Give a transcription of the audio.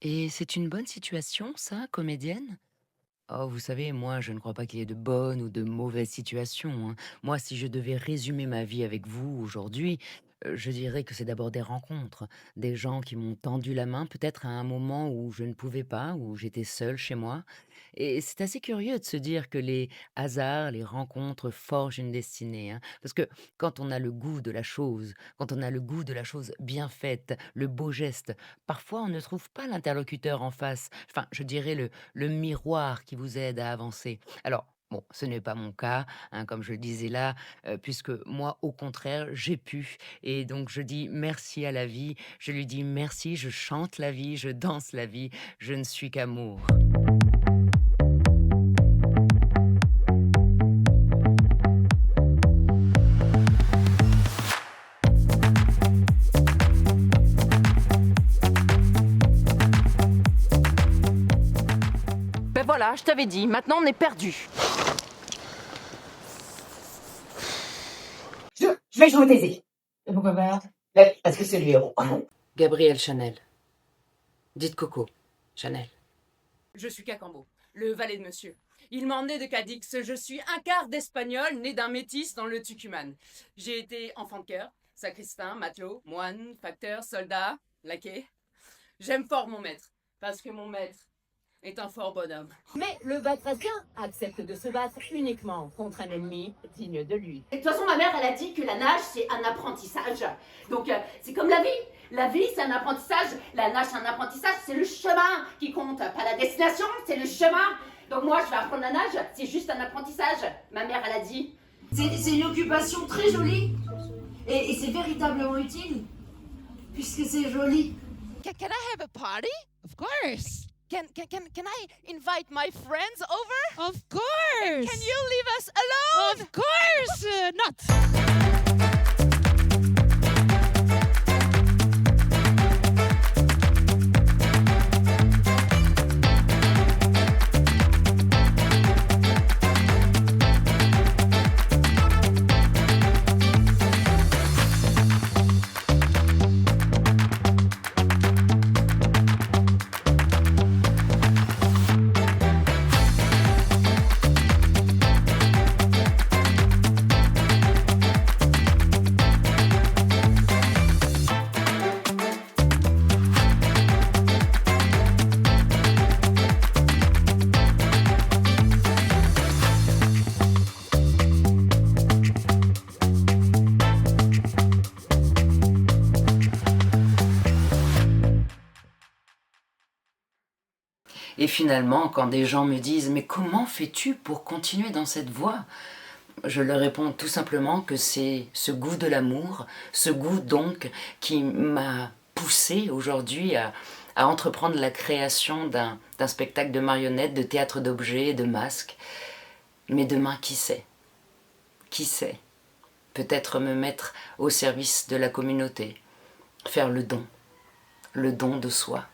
Et c'est une bonne situation ça, comédienne? Oh, vous savez, moi, je ne crois pas qu'il y ait de bonnes ou de mauvaises situations, hein. Moi, si je devais résumer ma vie avec vous aujourd'hui, je dirais que c'est d'abord des rencontres, des gens qui m'ont tendu la main, peut-être à un moment où je ne pouvais pas, où j'étais seule chez moi. Et c'est assez curieux de se dire que les hasards, les rencontres forgent une destinée, hein. Parce que quand on a le goût de la chose, quand on a le goût de la chose bien faite, le beau geste, parfois on ne trouve pas l'interlocuteur en face. Enfin, je dirais le miroir qui vous aide à avancer. Alors, bon, ce n'est pas mon cas, hein, comme je le disais là, puisque moi, au contraire, j'ai pu. Et donc, je dis merci à la vie, je lui dis merci, je chante la vie, je danse la vie, je ne suis qu'amour. Ben voilà, je t'avais dit, maintenant on est perdu. Je vais jouer Daisy. Et pourquoi pas? Parce que c'est le héros. Gabrielle Chanel. Dites Coco. Chanel. Je suis Cacambo, le valet de monsieur. Il m'a emmené de Cadix. Je suis un quart d'espagnol, né d'un métis dans le Tucumán. J'ai été enfant de cœur, sacristain, matelot, moine, facteur, soldat, laquais. J'aime fort mon maître, parce que mon maître est un fort bonhomme. Mais le batracien accepte de se battre uniquement contre un ennemi digne de lui. De toute façon, ma mère, elle a dit que la nage, c'est un apprentissage. Donc, c'est comme la vie. La vie, c'est un apprentissage. La nage, c'est un apprentissage. C'est le chemin qui compte. Pas la destination, c'est le chemin. Donc, moi, je vais apprendre la nage. C'est juste un apprentissage. Ma mère, elle a dit. C'est une occupation très jolie et c'est véritablement utile puisque c'est joli. Can I have a party? Of course. Can I invite my friends over? Of course. Can you leave us alone? Of course not. Et finalement, quand des gens me disent: «Mais comment fais-tu pour continuer dans cette voie?» Je leur réponds tout simplement que c'est ce goût de l'amour, ce goût donc qui m'a poussée aujourd'hui à entreprendre la création d'un spectacle de marionnettes, de théâtre d'objets, de masques. Mais demain, qui sait? Qui sait? Peut-être me mettre au service de la communauté, faire le don de soi.